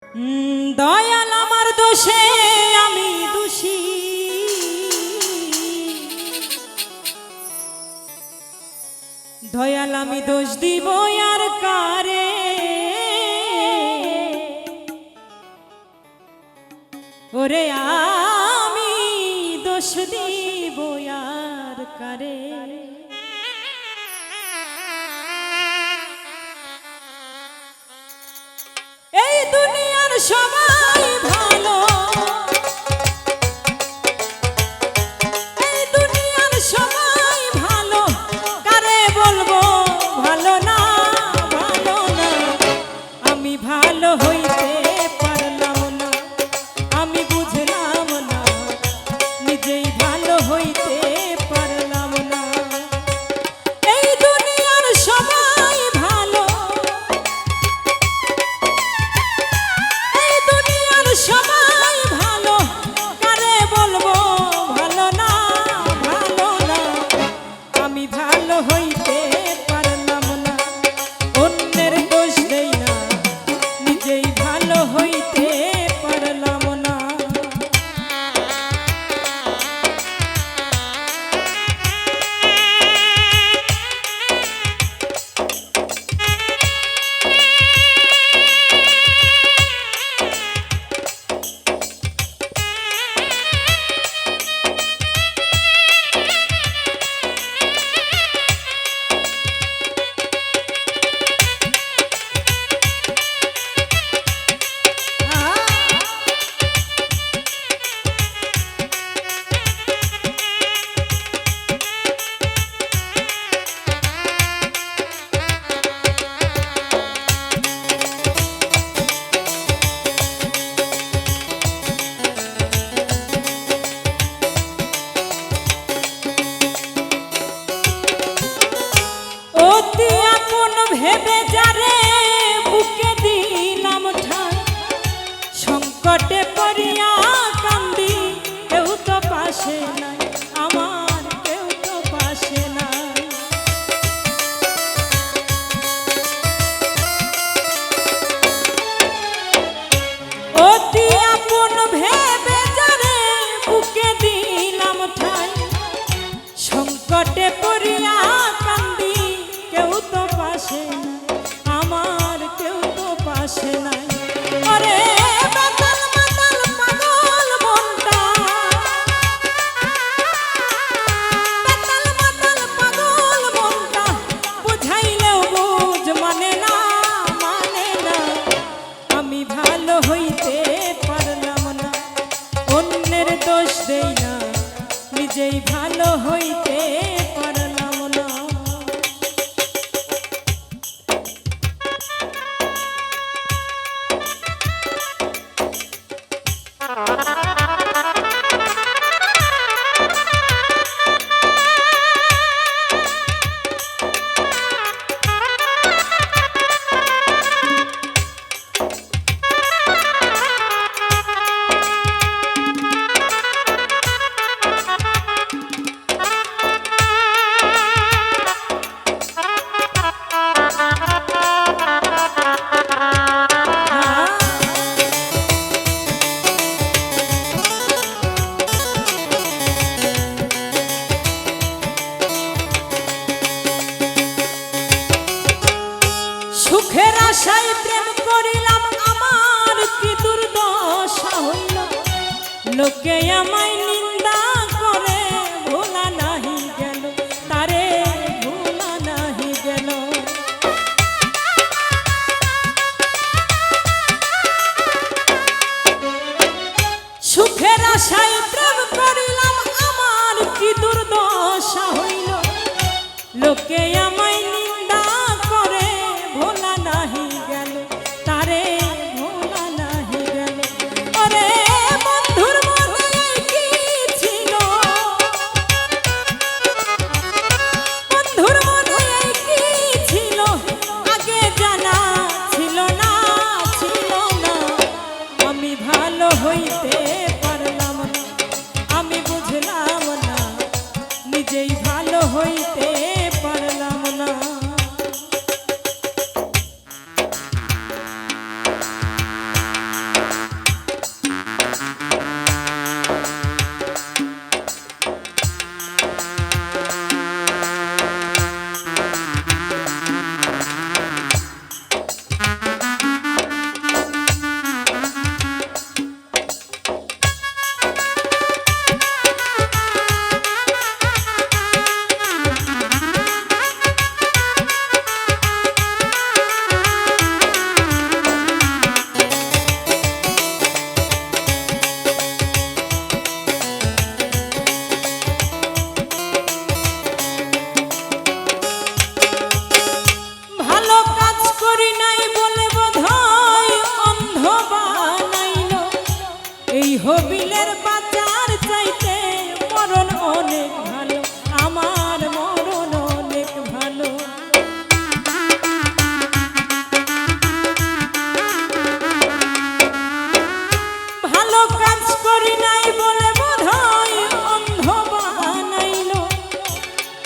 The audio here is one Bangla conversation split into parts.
দয়াল আমার দোষে আমি দোষী, দয়াল আমি দোষ দিব আর কারে, ওরে আমি দোষ দিব আর কারে। এই দুনিয়ার সবাই ভালো, এই দুনিয়ার সবাই ভালো, কারে বলবো ভালো না, ভালো না। আমি ভালো হইতে পারলাম না, আমি বুঝলাম না, নিজেই ভালো হইতে পারলাম না। এই দুনিয়ার সবাই ভালো, এই দুনিয়ার সবাই ভালো, কারে বলবো ভালো না, ভালো না। আমি ভালো হইতে পারলাম না, অন্যের দোষ দেই না, নিজেই ভালো হইতে পারলাম না। অতি আপন ভেবে যারে বুকে দিলাম ঠাই, সংকটে পড়িয়া কান্দি, কেউ তো পাশে নাই, আমার কেউ তো পাশে নাই। অতি আপন ভেবে যারে বুকে দিলাম ঠাই, সংকটে পড়িয়া কান্দি, কেউ তো পাশে নাই, আমার কেউ তো পাশে নাই। ওরে মাতাল মাতাল পাগল মনটা, মাতাল মাতাল পাগল মনটা, বুঝাইলেও বুঝ মানে না, মানে না। আমি ভালো হইতে পারলাম না, অন্যের দোষ দেই না, নিজেই ভালো হইতে পারলাম না। সুখের আশায় প্রেম করিলাম, আমার কি দুর্দশা হইল, লোকে আমায় নিন্দা করে, ভোলা নাহি গেল, তারে ভোলা নাহি গেল। সুখের আশায় প্রেম করিলাম, আমার কি দুর্দশা হইল, লোকে আমায় নিন্দা করে, ভোলা নাহি গেল, তারে ভোলা নাহি গেল। ওরে বন্ধুর মনে কি এই হবিলের বাজার চাইতে মরণ অনেক ভালো, আমার মরণ অনেক ভালো। ভালো কাজ করি নাই বলে বোধহয় অন্ধ বানাইল,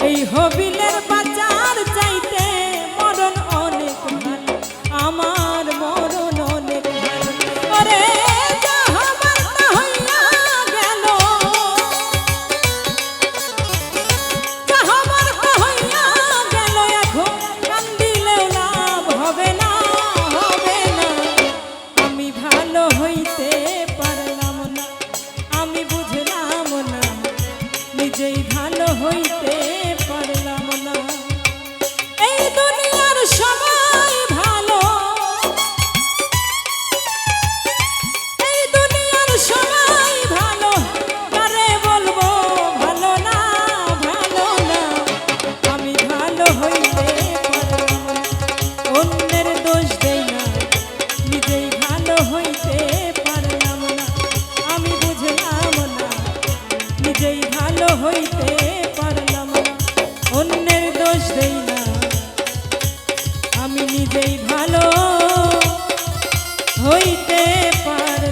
এই হবিলের বাজার চাইতে মরণ অনেক ভালো, আমার মরণ অনেক ভালো। ওরে যাহা বার্তা হইয়া গেল, যাহা বার্তা হইয়া গেল, এখন কান্দিলেও লাভ হবে না, হবে না। আমি ভালো হইতে পারলাম না, আমি বুঝলাম না, নিজেই ভালো হইতে পারলাম না। এই দুনিয়ার সবাই ভালো, এই দুনিয়ার সবাই ভালো, কারে বলবো ভালো না, ভালো না। আমি ভালো হইতে পারলাম না, অন্যের দোষ দেই না, নিজেই ভালো হইতে পারলাম না। আমি বুঝলাম না, নিজেই ভালো হইতে পারলাম না, অন্যের দোষ দেই না, আমি নিজেই ভালো হইতে পার